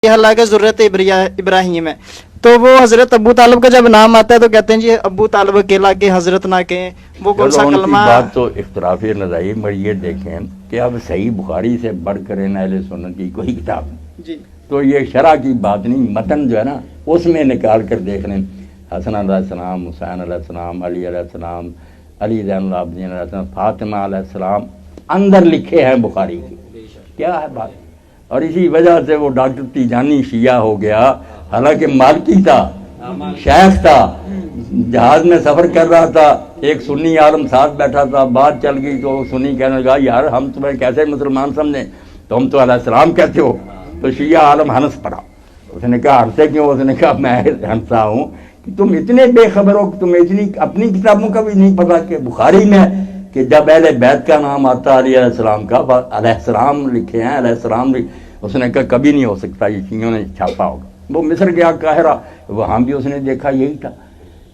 अल्लाह के ज़ुर्रत इब्राहिम है, तो वो हज़रत अबू तालिब का जब नाम आता है तो कहते हैं जी अबू तालिब अकेला के हज़रत ना कहें, वो कौन सा कलमा। बात तो इख्तिलाफी नज़ारी, मगर ये देखें कि अब सही बुखारी से बढ़कर अहले सुन्नत की कोई किताब जी, तो ये शरह की बात नहीं, मतन जो है ना उसमें निकाल कर देख लें। हसन अलैहिस्सलाम, हुसैन अलैहिस्सलाम, अली अलैहिस्सलाम, अली ज़ैनुल आबिदीन अलैहिस्सलाम, फातिमा अलैहिस्सलाम अंदर लिखे हैं बुखारी की, क्या है बात। और इसी वजह से वो डॉक्टर तीजानी शिया हो गया, हालांकि मालकी था, शेख था, जहाज में सफर कर रहा था, एक सुन्नी आलम साथ बैठा था, बात चल गई तो सुन्नी कहने लगा यार हम तुम्हें कैसे मुसलमान समझे, तुम तो अलैहिस्सलाम कहते हो। तो शिया आलम हंस पड़ा, उसने कहा हंसे क्यों, उसने कहा मैं हंसा हूँ कि तुम इतने बेखबर हो कि तुम्हें इतनी अपनी किताबों का भी नहीं पता कि बुखारी में कि जब अहले बैत का नाम आता अली अलैहिस्सलाम का, अलैहिस्सलाम लिखे हैं, अलैहिस्सलाम उसने कहा कभी नहीं हो सकता, ये शियों ने छापा होगा। वो मिस्र गया, काहिरा, वहाँ भी उसने देखा यही था।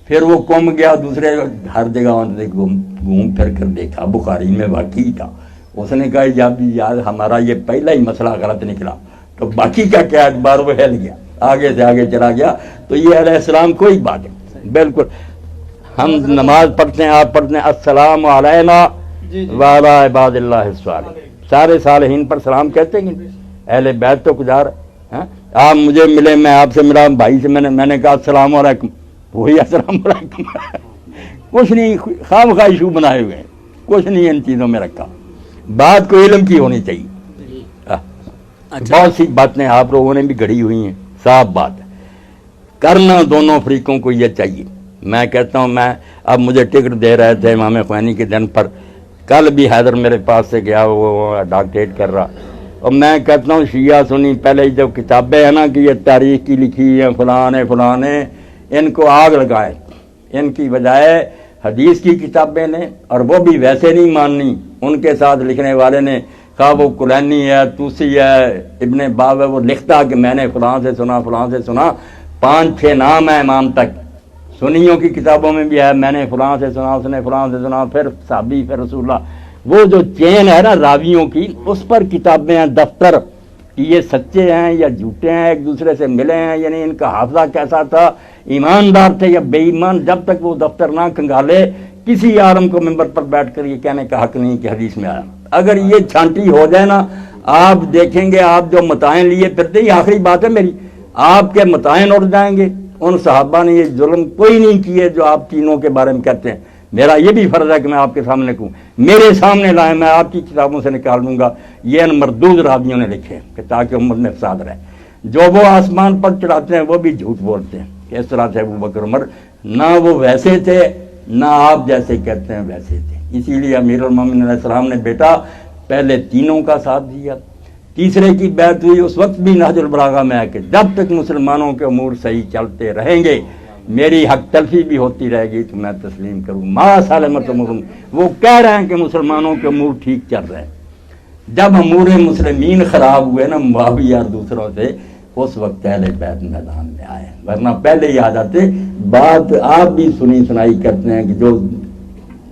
फिर वो कौम गया दूसरे हर जगह घूम फिर कर देखा, बुखारी में वाकई था। उसने कहा जब यार हमारा ये पहला ही मसला गलत निकला तो बाकी का क्या, एक बार वो हिल गया, आगे से आगे चला गया। तो ये अलैहिस्सलाम कोई बात है, बिल्कुल हम नमाज पढ़ते हैं, आप पढ़ते हैं अस्सलामु अलैना व अला इबादिल्लाहिस सालिहीन, सारे सालिहीन पर सलाम कहते हैं। अहले बैत तो गुजार हैं। आप मुझे मिले, मैं आपसे मिला, भाई से मैंने कहा अस्सलामु अलैकुम, वही अस्सलामु अलैकुम कुछ नहीं, खामखा इशू बनाए हुए हैं, कुछ नहीं इन चीज़ों में रखा। बात को इल्म की होनी चाहिए। बहुत सी बातें आप लोगों ने भी घड़ी हुई हैं, साफ बात है, करना दोनों फरीकों को ये चाहिए। मैं कहता हूँ, मैं अब मुझे टिकट दे रहे थे इमाम ख़ुमैनी के दिन पर, कल भी हैदर मेरे पास से गया, वो डॉक्टरेट कर रहा, और मैं कहता हूँ शिया सुनी पहले जब किताबें हैं ना कि ये तारीख की लिखी है फलाने, इनको आग लगाएं, इनकी बजाय हदीस की किताबें लें, और वो भी वैसे नहीं माननी, उनके साथ लिखने वाले ने कहा वो कुलैनी है, तूसी है, इब्ने बाब है, वो लिखता कि मैंने फलां से सुना, 5-6 नाम है इमाम तक। सुन्नियों की किताबों में भी है मैंने फलां से सुना, उसने फलां से सुना, फिर साहबी, फिर रसूलुल्लाह। वो जो चेन है ना रावियों की, उस पर किताबें हैं, दफ्तर, कि ये सच्चे हैं या झूठे हैं, एक दूसरे से मिले हैं, यानी इनका हाफजा कैसा था, ईमानदार थे या बेईमान। जब तक वो दफ्तर ना खंगाले, किसी आलम को मिंबर पर बैठ कर ये कहने का हक नहीं कि हदीस में आया। अगर ये छांटी हो जाए ना, आप देखेंगे आप जो मताएं लिए फिरते, ही आखिरी बात है मेरी, आपके मताएं उड़ जाएंगे। उन सहाबा ने ये जुल्म कोई नहीं किए जो आप तीनों के बारे में कहते हैं। मेरा ये भी फर्ज है कि मैं आपके सामने कहूँ, मेरे सामने लाए, मैं आपकी किताबों से निकाल दूंगा ये इन मरदूद रावियों ने लिखे हैं कि ताकि उम्मत में फसाद रहे। जो वो आसमान पर चढ़ाते हैं वो भी झूठ बोलते हैं कि इस तरह से अबू बकर उमर ना वो वैसे थे, ना आप जैसे कहते हैं वैसे थे। इसीलिए अमीरुल मोमिनीन अलैहिस्सलाम ने बेटा पहले तीनों का साथ दिया, तीसरे की बैत हुई उस वक्त भी नहजुल बलागा में आके, जब तक मुसलमानों के अमूर सही चलते रहेंगे, मेरी हक तलफी भी होती रहेगी तो मैं तस्लीम करूँ। मा सालमत वो कह रहे हैं कि मुसलमानों के अमूर ठीक चल रहे हैं। जब अमूर मुसलमीन खराब हुए ना मुआविया दूसरों से, उस वक्त अहले बैत मैदान में आए, वरना पहले ही आ जाते। बात आप भी सुनी सुनाई करते हैं कि जो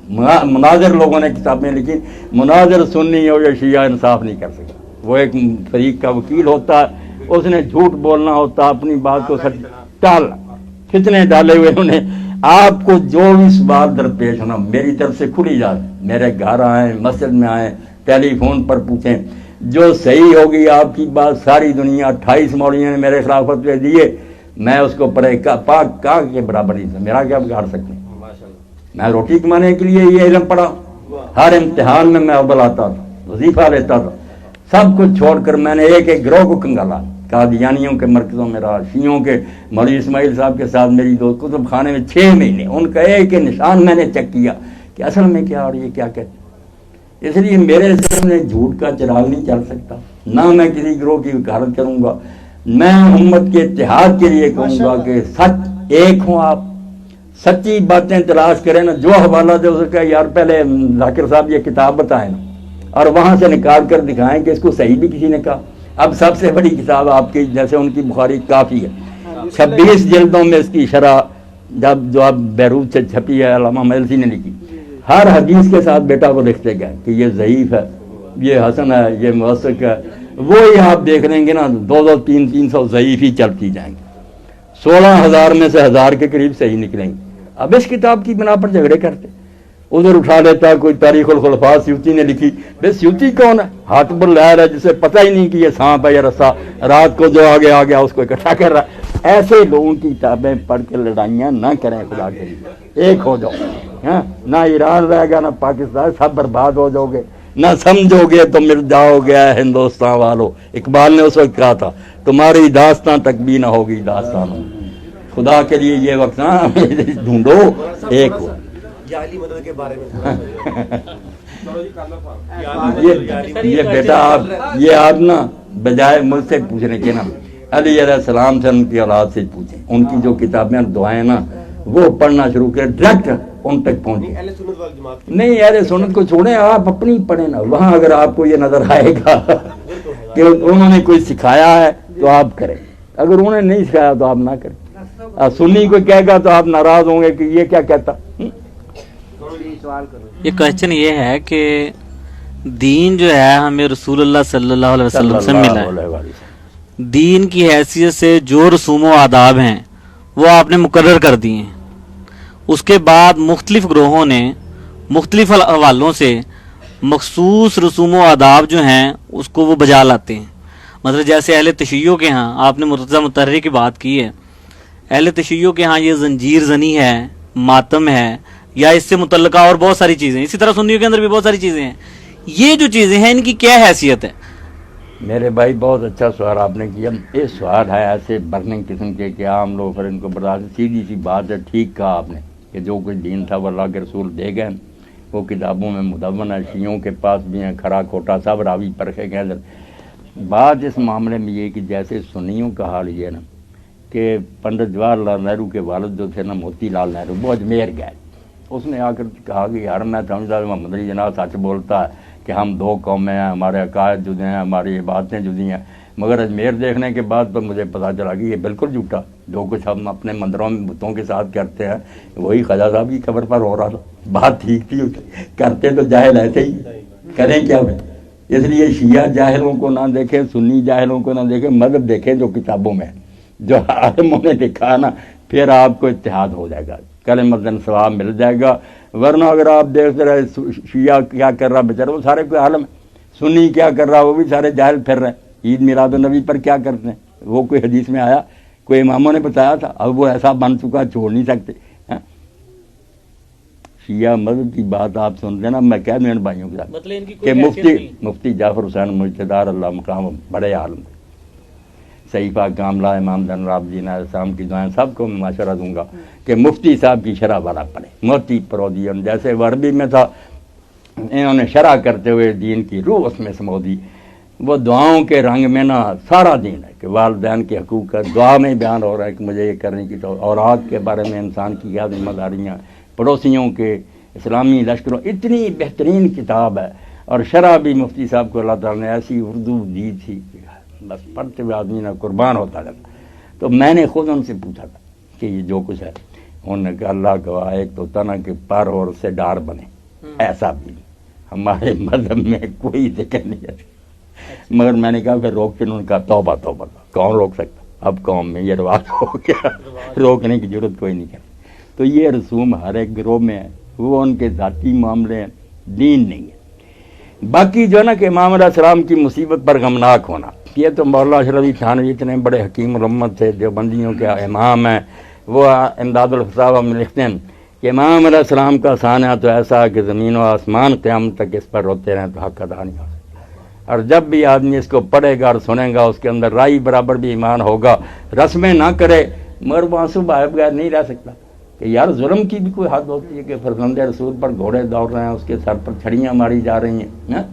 मुनाजिर लोगों ने किताबें लिखी, मुनाजिर सुन्नी हो या शिया इंसाफ नहीं कर सकता। वो एक फरीक का वकील होता है, उसने झूठ बोलना होता, अपनी बात को सच टालना, कितने डाले हुए उन्हें। आपको जो भी सवाल दरपेश होना, मेरी तरफ से खुली इजाज़त, मेरे घर आए, मस्जिद में आए, टेलीफोन पर पूछें, जो सही होगी आपकी बात, सारी दुनिया 28 मौलवियों ने मेरे खिलाफ फतवे दिए, मैं उसको परे पाक का के बराबर नहीं था, मेरा क्या बिगाड़ सकते हैं। मैं रोटी कमाने के लिए ये इल्म पढ़ा, हर इम्तिहान में मैं अव्वल आता था, वजीफा लेता था, सब कुछ छोड़कर मैंने एक एक गिरोह को कंगाला। कादियानियों के मरकज़ों में रहा, शियों के मौलवी इस्माइल साहब के साथ मेरी दोस्त कुतुब खाने में 6 महीने, उनका एक निशान मैंने चेक किया कि असल में क्या और ये क्या कहते। इसलिए मेरे सामने झूठ का चिराग नहीं चल सकता, ना मैं किसी गिरोह की वकालत करूँगा। मैं उम्मत के इत्तेहाद के लिए कहूँगा कि सच एक हों, आप सच्ची बातें तलाश करें ना, जो हवाला दे उसका यार पहले जाकिर साहब ये किताब बताएं ना, और वहाँ से निकाल कर दिखाएं कि इसको सही भी किसी ने कहा। अब सबसे बड़ी किताब आपकी जैसे उनकी बुखारी काफ़ी है, 26 जिल्दों में इसकी शरह जब जो अब बैरूत से छपी है, अल्लामा मजलिसी ने लिखी, हर हदीस के साथ बेटा वो लिखते गए कि ये ज़ईफ़ है, ये हसन है, ये मुवस्सक़ है, वही आप देख लेंगे ना 200-300 ज़ईफ़ ही चलती जाएंगे, 16,000 में से 1,000 के करीब सही निकलेंगे। अब इस किताब की बिना पर झगड़े करते, उधर उठा लेता कोई तारीख़ुल खुलफा स्यूती ने लिखी, बे स्यूती कौन है? हातिबुल लहर है जिसे पता ही नहीं कि ये सांप है या रस्सा, रात को जो आगे आ गया उसको इकट्ठा कर रहा है। ऐसे लोगों की किताबें पढ़ के लड़ाइयाँ ना करें खुदा के लिए, एक हो जाओ। हाँ, ना ईरान रहेगा ना पाकिस्तान, सब बर्बाद हो जाओगे, ना समझोगे तो मिट जाओगे हिंदुस्तान वालों। इकबाल ने उस वक्त कहा था तुम्हारी दास्तां तक भी ना होगी दास्तान। खुदा के लिए ये वक्त ना ढूंढो, एक हो। जाली मदद के बारे में ये बेटा आप ना बजाय मुझसे पूछने के ना अली अलैहिस्सलाम से उनकी औलाद से पूछें, उनकी जो किताबें दुआएं ना वो पढ़ना शुरू करें, डायरेक्ट उन तक पहुंचे। नहीं अरे सुन्नत को छोड़े, आप अपनी पढ़े ना, वहां अगर आपको ये नजर आएगा कि उन्होंने कोई सिखाया है तो आप करें, अगर उन्होंने नहीं सिखाया तो आप ना करें। सुन्नी को कहेगा तो आप नाराज होंगे कि ये क्या कहता। ये क्वेश्चन ये है कि दीन जो है हमें रसूलुल्लाह सल्लल्लाहु अलैहि वसल्लम से मिला है, दीन की हैसियत से जो रसूम व आदाब हैं वो आपने मुकर्रर कर दिए हैं, उसके बाद मुख्तलिफ ग्रोहों ने मुख्तलिफ हवालों से मखसूस रसूम व आदाब जो हैं उसको वो बजा लाते हैं। मतलब जैसे अहले तशय्यो के यहाँ आपने मुर्तज़ा मुतहर्री की बात की है, अहले तशय्यो के यहाँ ये जंजीर जनी है, मातम है, या इससे मुतल्लका और बहुत सारी चीज़ें, इसी तरह सुन्नियों के अंदर भी बहुत सारी चीज़ें हैं। ये जो चीज़ें हैं इनकी क्या हैसियत है? मेरे भाई बहुत अच्छा सवाल आपने किया। ये सवाल है ऐसे बर्निंग किस्म के कि आम लोग फिर इनको बर्दाश्त, सीधी सी बात है, ठीक कहा आपने कि जो कुछ दीन था वो अल्लाह के रसूल दे गए, वो किताबों में मुदव्वन है, शियों के पास भी हैं, खरा खोटा सब रावी परखे गए। बात इस मामले में ये कि जैसे सुन्नियों का हाल ये ना कि पंडित जवाहरलाल नेहरू के वालिद जो थे ना मोती लाल नेहरू, वो अजमेर गए, उसने आकर कहा कि यार मैं समझदार मोहम्मद अली जिन्ना सच बोलता है कि हम दो कौमें हैं, हमारे अकायद जुदे हैं, हमारी इबादतें जुदी हैं, मगर अजमेर देखने के बाद तो मुझे पता चला कि ये बिल्कुल झूठा, जो कुछ हम अपने मंदिरों में बुतों के साथ करते हैं वही ख्वाजा साहब की कब्र पर हो रहा था। बात ठीक थी, करते तो जाहिल ऐसे ही, करें क्या भाई? इसलिए शिया जाहिलों को ना देखें, सुन्नी जाहिलों को ना देखें, मदद देखें जो किताबों में जो आलमों ने लिखा है ना, फिर आपको इत्तेहाद हो जाएगा, कलमतन सवाब मिल जाएगा। वरना अगर आप देखते रहे शिया क्या कर रहा बेचारा, वो सारे कोई आलम है, सुन्नी क्या कर रहा वो भी सारे जाहिल फिर रहे। ईद मिलाद नबी पर क्या करते हैं, वो कोई हदीस में आया, कोई इमामों ने बताया था, अब वो ऐसा बन चुका छोड़ नहीं सकते हैं। शिया मदद की बात आप सुनते ना, मैं कह दूँ इन भाइयों के साथ मतलब कि मुफ्ती जाफर हुसैन मुज्तदार अल्लाह मकाम बड़े आलम, सईफा कामला, इमाम जनराबदीन इस्लाम की दुआएं, सबको मैं माशरा दूंगा कि मुफ्ती साहब की शरह वाला पढ़े। मोती परोदियन जैसे अरबी में था, इन्होंने शरह करते हुए दीन की रूह उसमें समो दी। वो दुआओं के रंग में ना सारा दीन है कि वालिदैन के हकूक़ का दुआ में बयान हो रहा है कि मुझे ये करने की, तो औलाद के बारे में इंसान की क्या जिम्मेदारियाँ, पड़ोसियों के, इस्लामी लश्करों, इतनी बेहतरीन किताब है। और शरह भी मुफ्ती साहब को अल्लाह ताला ने ऐसी उर्दू दी थी, बस पढ़ते हुए आदमी ना कुर्बान होता लगा। तो मैंने खुद उनसे पूछा था कि ये जो कुछ है, उन्होंने कहा अल्लाह गवाह एक तो तना के पर और उससे डार बने, ऐसा भी हमारे मजहब में कोई जिक्र नहीं है। मगर मैंने कहा फिर रोक के, उन्होंने कहा तौबा तौबा, कौन रोक सकता, अब कौम में ये रिवाज हो गया, रोकने की जरूरत कोई नहीं है। तो ये रसूम हर एक गिरोह में है, वो उनके ज़ाती मामले हैं, दीन नहीं है। बाकी जो है ना कि इमाम अलैहिस्सलाम की मुसीबत पर गमनाक होना, ये तो मौला अशरफ अली थानवी इतने बड़े हकीम उम्मत थे, देवबंदियों के इमाम हैं, वो इमदादुल फसावा में लिखते हैं कि इमाम अलैहिस्सलाम का साना तो ऐसा है कि ज़मीन व आसमान क़यामत तक इस पर रोते रहें तो हक़ अदा नहीं हो सकता। और जब भी आदमी इसको पढ़ेगा और सुनेगा, उसके अंदर राई बराबर भी ईमान होगा, रस्में ना करे, मगर वो आंसू बहाए बगैर नहीं रह सकता कि यार जुल्म की भी कोई हद होती है कि फरजंदे रसूल पर घोड़े दौड़ रहे हैं, उसके सर पर छड़ियाँ मारी जा रही हैं।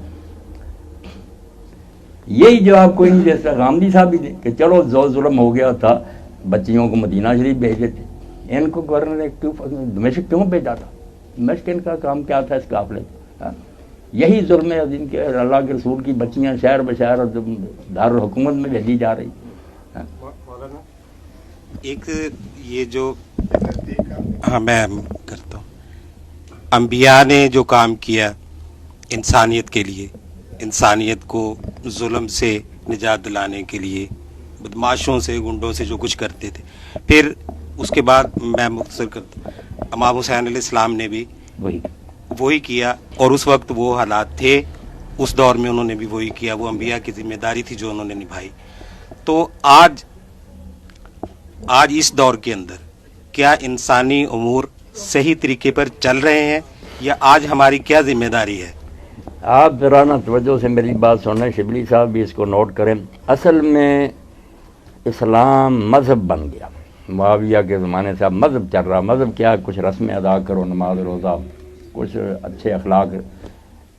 यही जवाब कोई नहीं दे सकता। गांधी साहब भी दे कि चलो जो जुल्म हो गया था, बच्चियों को मदीना शरीफ भेजे थे, इनको गवर्नर ने क्यों दमिश्क क्यों भेजा था? दमिश्क इनका काम क्या था इस काफले? यही जुल्म है जिनके अल्लाह के रसूल की बच्चियां शहर बशहर दारुल हुकूमत में भेजी जा रही। एक ये जो हाँ मैं करता हूँ, अंबिया ने जो काम किया इंसानियत के लिए, इंसानियत को जुल्म से निजात दिलाने के लिए बदमाशों से, गुंडों से जो कुछ करते थे। फिर उसके बाद मैं मुख्तसर करता, इमाम हुसैन अलैहिस्सलाम ने भी वही किया, और उस वक्त वो हालात थे, उस दौर में उन्होंने भी वही किया, वो अंबिया की जिम्मेदारी थी जो उन्होंने निभाई। तो आज इस दौर के अंदर क्या इंसानी उमूर सही तरीके पर चल रहे हैं, या आज हमारी क्या जिम्मेदारी है? आप ज़रा ना तवज्जो से मेरी बात सुनना, शिबली साहब भी इसको नोट करें। असल में इस्लाम मज़हब बन गया, मुआविया के ज़माने से अब मज़हब चल रहा। मज़हब क्या, कुछ रस्में अदा करो, नमाज रोज़ा, कुछ अच्छे अखलाक,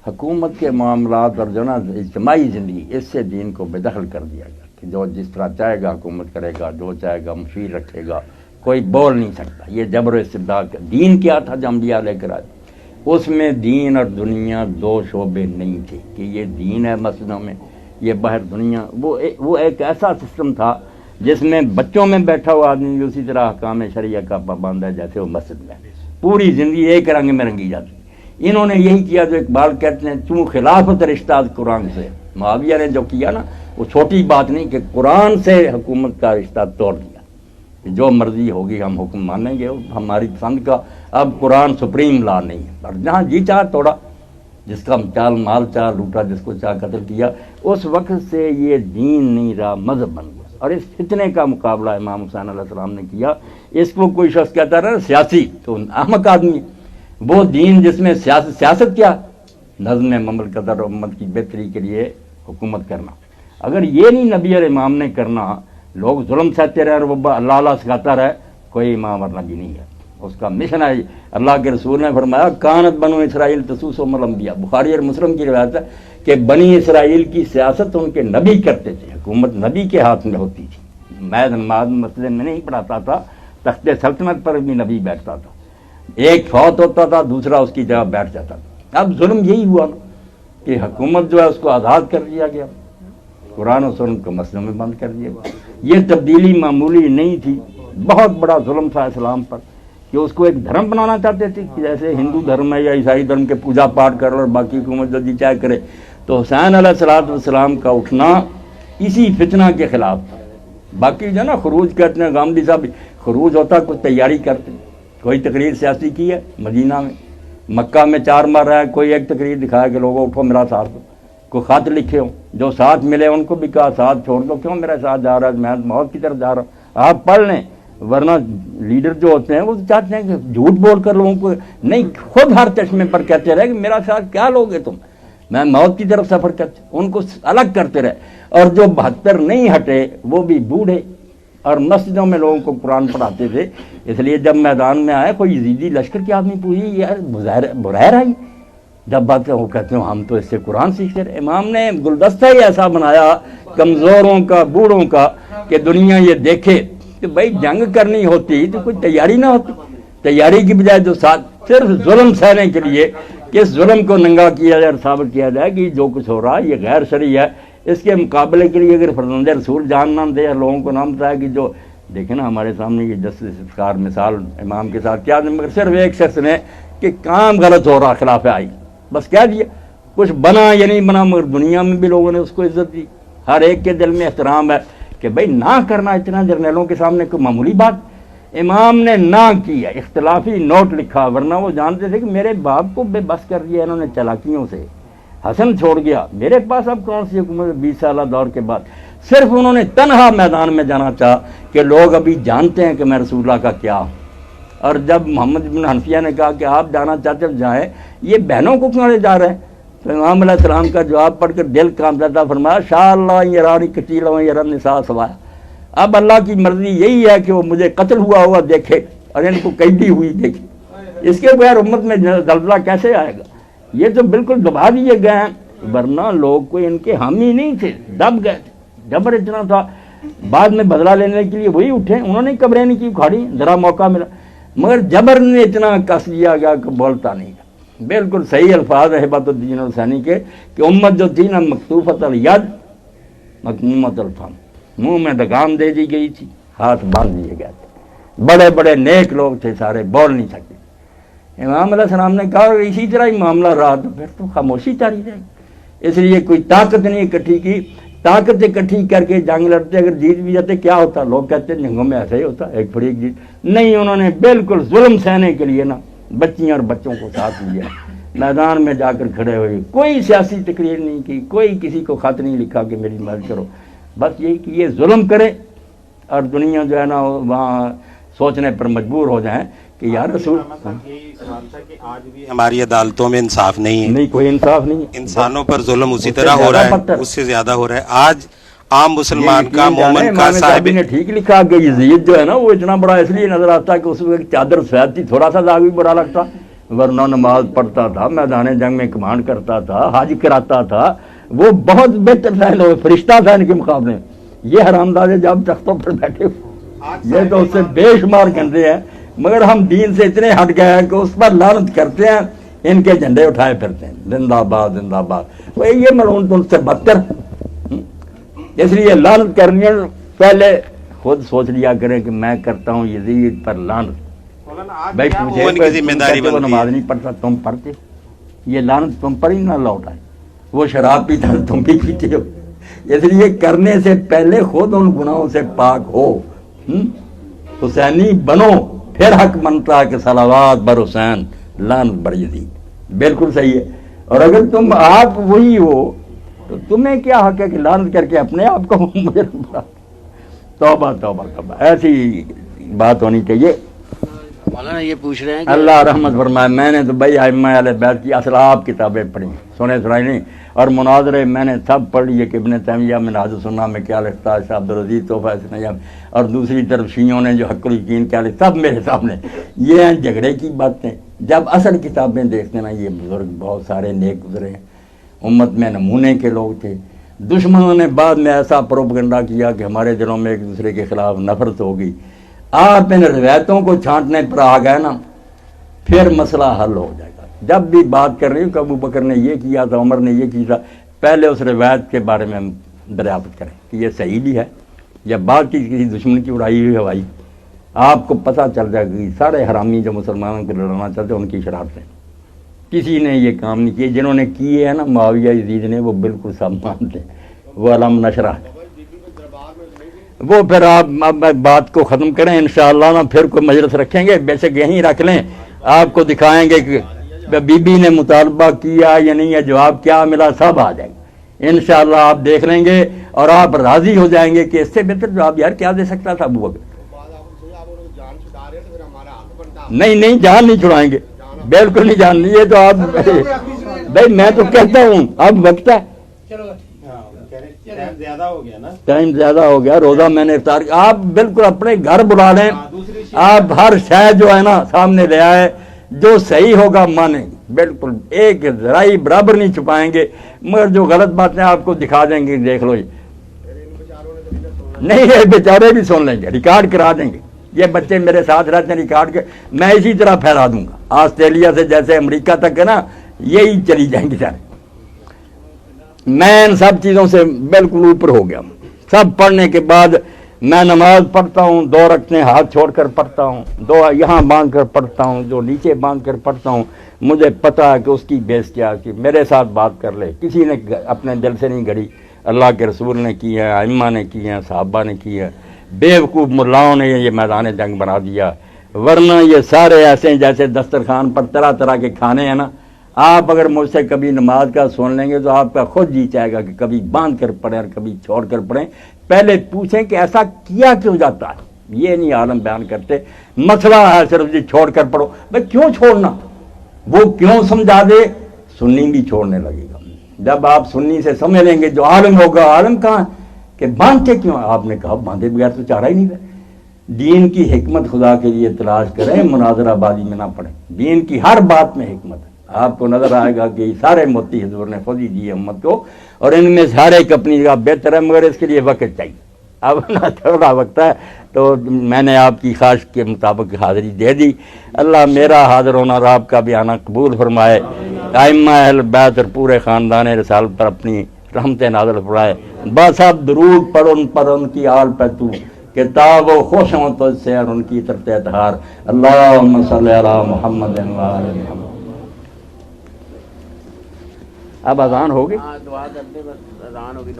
हुकूमत के मामलात और जो ना इज्तिमाई ज़िंदगी, इससे दीन को बेदखल कर दिया गया कि जो जिस तरह चाहेगा हुकूमत करेगा, जो चाहेगा मशीर रखेगा, कोई बोल नहीं सकता। ये जबर इस्तिबदाद का दीन क्या था जो अंबिया लेकर आए, उसमें दीन और दुनिया दो शोबे नहीं थे कि ये दीन है मस्जिदों में, ये बाहर दुनिया। वो एक ऐसा सिस्टम था जिसमें बच्चों में बैठा हुआ आदमी भी उसी तरह अहकाम शरिया का पाबंद है जैसे वो मस्जिद में, पूरी ज़िंदगी एक रंग में रंगी जाती। इन्होंने यही किया जो इकबाल कहते हैं, चूँ खिलाफत रिश्ता कुरान से। मुआविया ने जो किया ना, वो छोटी बात नहीं कि कुरान से हुकूमत का रिश्ता तोड़ दिया, जो मर्जी होगी हम हुक्म मानेंगे, हमारी पसंद का। अब कुरान सुप्रीम लॉ नहीं है, और जहाँ जी चाह तोड़ा, जिसका चाल माल चाह लूटा, जिसको चाह कत्ल किया। उस वक्त से ये दीन नहीं रहा, मजहब बन गया। और इस फितने का मुकाबला इमाम हुसैन अलैहिस्सलाम ने किया। इसको कोई शख्स कहता रहा सियासी, तो अहमक आदमी। वो दीन जिसमें सियासत क्या, नज़्म ममलकत और उम्मत की बेहतरी के लिए हुकूमत करना। अगर ये नहीं नबी और इमाम ने करना, लोग जुल्म सहते रहे और वो अल्लाह अल्लाह सिखाता रहे, कोई इमाम और नबी नहीं है। उसका मिशन है। अल्लाह के रसूल ने फरमाया, कानत बनु इसराइल तसूसुहुमुल अंबिया। बुखारी और मुस्लिम की रिवायत है कि बनी इसराइल की सियासत उनके नबी करते थे, हुकूमत नबी के हाथ में होती थी। मैं नमाज मस्जिद में नहीं पढ़ाता था, तख्ते सल्तनत पर भी नबी बैठता था। एक फौत होता था, दूसरा उसकी जगह बैठ जाता था। अब जुल्म यही हुआ ना कि हुकूमत जो है उसको आज़ाद कर दिया गया, कुरान और सुन्नत को मस्जिदों में बंद कर दिया गया। ये तब्दीली मामूली नहीं थी, बहुत बड़ा जुल्म था इस्लाम पर कि उसको एक धर्म बनाना चाहते थे कि जैसे हिंदू धर्म है या ईसाई धर्म के पूजा पाठ कर और बाकी हुकूमत जो जी चाहे करे। तो हुसैन अलैहिस्सलाम का उठना इसी फितना के खिलाफ था। बाकी जो ना खरूज कहते हैं, गांधी साहब खरूज होता, कुछ तैयारी करते, कोई तकरीर सियासी की है मदीना में, मक्का में 4 मार रहा है, कोई एक तकरीर दिखाया कि लोगों उठो मेरा साथ दो, कोई ख़त लिखे हो, जो साथ मिले उनको भी कहा साथ छोड़ दो, क्यों मेरा साथ जा रहा है, मैं मौत की तरफ जा रहा हूँ, आप पढ़ लें। वरना लीडर जो होते हैं वो चाहते हैं कि झूठ बोल कर लोगों को नहीं, खुद हर चश्मे पर कहते रहे कि मेरा साथ क्या लोगे तुम, मैं मौत की तरफ सफ़र करते, उनको अलग करते रहे। और जो 72 नहीं हटे वो भी बूढ़े, और मस्जिदों में लोगों को कुरान पढ़ाते थे। इसलिए जब मैदान में आए कोई यजीदी लश्कर के आदमी पूछी, यार बुरैर आई, जब बात वो कहते हो हम तो इससे कुरान सीखते रहे। इमाम ने गुलदस्ता ही ऐसा बनाया कमज़ोरों का, बूढ़ों का, कि दुनिया ये देखे कि भाई जंग करनी होती तो कोई तैयारी ना होती। तैयारी की बजाय जो साथ सिर्फ जुल्म सहने के लिए कि इस जुल्म को नंगा किया जाए और साबित किया जाए कि जो कुछ हो रहा है ये गैर शरई है, इसके मुकाबले के लिए अगर फरजंदे रसूल जान नाम दे, लोगों को नाम बताया कि जो देखे ना हमारे सामने ये जस्टिस मिसाल इमाम के साथ क्या, मगर सिर्फ एक शख्स ने कि काम गलत हो रहा खिलाफ आई, बस कह दिया, कुछ बना या नहीं बना, मगर दुनिया में भी लोगों ने उसको इज्जत दी। हर एक के दिल में एहतराम है कि भाई ना करना इतना जर्नलों के सामने कोई मामूली बात। इमाम ने ना किया, इख्तलाफी नोट लिखा, वरना वो जानते थे कि मेरे बाप को बेबस कर दिया इन्होंने चालाकियों से, हसन छोड़ गया, मेरे पास अब कौन सी हुकूमत। 20 साल दौर के बाद सिर्फ उन्होंने तनहा मैदान में जाना चाहा कि लोग अभी जानते हैं कि मैं रसूलुल्लाह का क्या हूँ। और जब मोहम्मद बिन हनफिया ने कहा कि आप जाना चाहते हो जाएं, ये बहनों को क्यों ले जा रहे हैं, तो इमाम अलैहिस्सलाम का जवाब पढ़कर दिल कांपता था। फरमाया शाअल्लाह यरानी कतीला व यरा निसा सवाया, अब अल्लाह की मर्जी यही है कि वो मुझे कत्ल हुआ देखे और इनको कैदी हुई देखे, इसके बगैर उम्मत में जलजला कैसे आएगा। ये तो बिल्कुल दबा दिए गए हैं, वरना लोग कोई इनके हामी नहीं थे, दब गए थे, जबर इतना था। बाद में बदला लेने के लिए वही उठे, उन्होंने कब्रें नहीं की उखाड़ी, जरा मौका मिला, मगर जबर ने इतना कस दिया गया कि बोलता नहीं था। बिल्कुल सही अल्फाज है हिबतुद्दीन हुसैनी के कि उम्मत जो थी ना मकतूफतल यद मकमूमतल फम, मुंह में लगाम दे दी गई थी, हाथ बांध दिए गए थे। बड़े बड़े नेक लोग थे, सारे बोल नहीं सकते। इमाम अलैहिस्सलाम ने कहा इसी तरह ही मामला रहा तो फिर तो खामोशी जारी रहेगी। इसलिए कोई ताकत नहीं इकट्ठी की, طاقت اکٹھی کر کے جنگ لڑتے, اگر جیت بھی جاتے کیا ہوتا؟ لوگ کہتے ہیں جنگوں میں ایسا ہی ہوتا, ایک پھر ایک جیت. نہیں, انہوں نے بالکل ظلم سہنے کے لیے نا بچیاں اور بچوں کو ساتھ لیا, میدان میں جا کر کھڑے ہوئے, کوئی سیاسی تقریر نہیں کی, کوئی کسی کو خط نہیں لکھا کہ میری مدد کرو, بس یہی کہ یہ ظلم کرے اور دنیا جو ہے نا وہاں سوچنے پر مجبور ہو جائیں کہ یار رسول آج بھی ہماری عدالتوں میں انصاف نہیں ہے, نہیں, کوئی انصاف نہیں. انسانوں پر ظلم اسی طرح ہو رہا ہے, اس سے زیادہ ہو رہا ہے. آج عام مسلمان کا, مومن کا, صاحب نے ٹھیک لکھا کہ یزید جو ہے نا وہ اتنا بڑا اس لیے نظر آتا ہے کہ اس وقت چادر سفید تھی, تھوڑا سا داغ بھی برا لگتا, ورنہ نماز پڑھتا تھا, میدان جنگ میں کمانڈ کرتا تھا, حج کراتا تھا, وہ بہت بہتر تھا, فرشتہ تھا ان کے مقابلے میں. یہ حرامزادے جب تختوں پر بیٹھے یہ تو اس سے بے شمار گندے ہیں, مگر ہم دین سے اتنے ہٹ گئے ہیں کہ اس پر لعنت کرتے ہیں, ان کے جھنڈے اٹھائے پھرتے ہیں, زندہ باد زندہ باد. یہ ملعون تو ان سے بدتر. اس لیے لعنت کرنی ہے پہلے خود سوچ لیا کریں کہ میں کرتا ہوں یزید پر لعنت. بھائی وہ نماز نہیں پڑھتا, تم پڑھتے, یہ لعنت تم پر ہی نہ لوٹ آئے. وہ شراب پیتا تم بھی پیتے ہو, اس لیے کرنے سے پہلے خود ان گناہوں سے پاک ہو, حسینی بنو, پھر حق بنتا ہے کہ صلوات بر حسین لعنت بر یزید. بالکل صحیح ہے. اور اگر تم آپ وہی ہو تو تمہیں کیا حق ہے کہ لعنت کر کے اپنے آپ کو مجھے توبہ توبہ توبہ, ایسی بات ہونی چاہیے. مولانا یہ پوچھ رہے ہیں کہ اللہ رحمت فرمائے, میں نے تو بھائی ائمہ اہل بیت کی اصلاف کتابیں پڑھی, سنے سنائی نہیں, اور مناظرے میں نے سب پڑھ لیے کہ ابن تیمیہ منہاج السنہ میں کیا لکھتا ہے, شاہ عبدالعزیز تحفہ سنیہ, اور دوسری طرف شیعوں نے جو حق الیقین کیا لکھا, سب میرے سامنے. یہ ہیں جھگڑے کی باتیں. جب اصل کتابیں دیکھتے نا, یہ بزرگ بہت سارے نیک گزرے ہیں, امت میں نمونے کے لوگ تھے. دشمنوں نے بعد میں ایسا پروپگنڈا کیا کہ ہمارے دلوں میں ایک دوسرے کے خلاف نفرت ہوگی. آپ ان روایتوں کو چھانٹنے پر آ گئے نا, پھر مسئلہ حل ہو جائے گا. جب بھی بات کر رہی ہوں کہ ابو بکر نے یہ کیا تھا, عمر نے یہ کیا تھا, پہلے اس روایت کے بارے میں دریافت کریں کہ یہ صحیح بھی ہے یا بات کی کسی دشمن کی اڑائی ہوئی ہوائی. آپ کو پتہ چل جائے گا کہ سارے حرامی جو مسلمانوں کو لڑانا چاہتے ہیں ان کی شرارتیں. کسی نے یہ کام نہیں کیے, جنہوں نے کیے ہیں نا معاویہ یزید نے, وہ بالکل سب مانتے ہیں, وہ علم نشرہ. وہ پھر آپ بات کو ختم کریں انشاءاللہ نا, پھر کوئی مجلس رکھیں گے, بے شک یہیں رکھ لیں, آپ کو دکھائیں گے کہ بی بی نے مطالبہ کیا یا نہیں, یا جواب کیا ملا, سب آ جائے گا انشاءاللہ. آپ دیکھ لیں گے اور آپ راضی ہو جائیں گے کہ اس سے بہتر جواب یار کیا دے سکتا تھا ابو بکر. نہیں نہیں, جان نہیں چھڑائیں گے, بالکل نہیں جان. یہ تو آپ بھائی میں تو کہتا ہوں اب وقت ہے, ٹائم زیادہ ہو گیا, روزہ میں نے افطار. آپ بالکل اپنے گھر بلا لیں, آپ ہر شے جو ہے نا سامنے لے آئے, جو صحیح ہوگا مانیں, بالکل ایک ذرائی برابر نہیں چھپائیں گے, مگر جو غلط باتیں آپ کو دکھا دیں گے دیکھ لو. نہیں, یہ بیچارے بھی سن لیں گے, ریکارڈ کرا دیں گے. یہ بچے میرے ساتھ رہتے ہیں, ریکارڈ کے میں اسی طرح پھیلا دوں گا, آسٹریلیا سے جیسے امریکہ تک ہے نا, یہی چلی جائیں گی سارے. میں ان سب چیزوں سے بالکل اوپر ہو گیا. سب پڑھنے کے بعد میں نماز پڑھتا ہوں, 2 رکعتیں ہاتھ چھوڑ کر پڑھتا ہوں, 2 یہاں باندھ کر پڑھتا ہوں, جو نیچے باندھ کر پڑھتا ہوں. مجھے پتہ ہے کہ اس کی بیس کیا کہ میرے ساتھ بات کر لے, کسی نے اپنے دل سے نہیں گھڑی, اللہ کے رسول نے کی ہے, ائمہ نے کی ہے, صحابہ نے کی ہے. بیوقوف ملاؤں نے یہ میدان جنگ بنا دیا, ورنہ یہ سارے ایسے ہیں جیسے دسترخوان پر طرح طرح کے کھانے ہیں نا. آپ اگر مجھ سے کبھی نماز کا سن لیں گے تو آپ کا خود جی چاہے گا کہ کبھی باندھ کر پڑھیں اور کبھی چھوڑ کر پڑھیں. پہلے پوچھیں کہ ایسا کیا کیوں جاتا ہے, یہ نہیں عالم بیان کرتے. مسئلہ ہے صرف جی چھوڑ کر پڑھو, بھائی کیوں چھوڑنا, وہ کیوں سمجھا دے, سنی بھی چھوڑنے لگے گا. جب آپ سنی سے سمجھ لیں گے, جو عالم ہوگا, عالم کہاں کہ باندھتے کیوں, آپ نے کہا باندھے بغیر تو چارہ ہی نہیں ہے. دین کی حکمت خدا کے لیے تلاش کریں, مناظرہ بازی میں نہ پڑیں. دین کی ہر بات میں حکمت ہے. آپ کو نظر آئے گا کہ سارے موتی حضور نے خود ہی دیے امت کو, اور ان میں سے ہر ایک اپنی جگہ بہتر ہے, مگر اس کے لیے وقت چاہیے. اب نہ تھوڑا وقت ہے, تو میں نے آپ کی خواہش کے مطابق حاضری دے دی. اللہ میرا حاضر ہونا اور آپ کا بھی آنا قبول فرمائے. ائمہ اہل بیت اور پورے خاندان رسالت پر اپنی رحمت نازل فرمائے. بس اب درود پڑھ ان پر, ان کی آل پہ تو کتاب و خوش ہوں تو اس سے, اور ان کی طرف اتحار. اللہم صلی علی محمد و آل محمد. اب اذان ہوگی, دعا کرتے بس اذان ہوگی.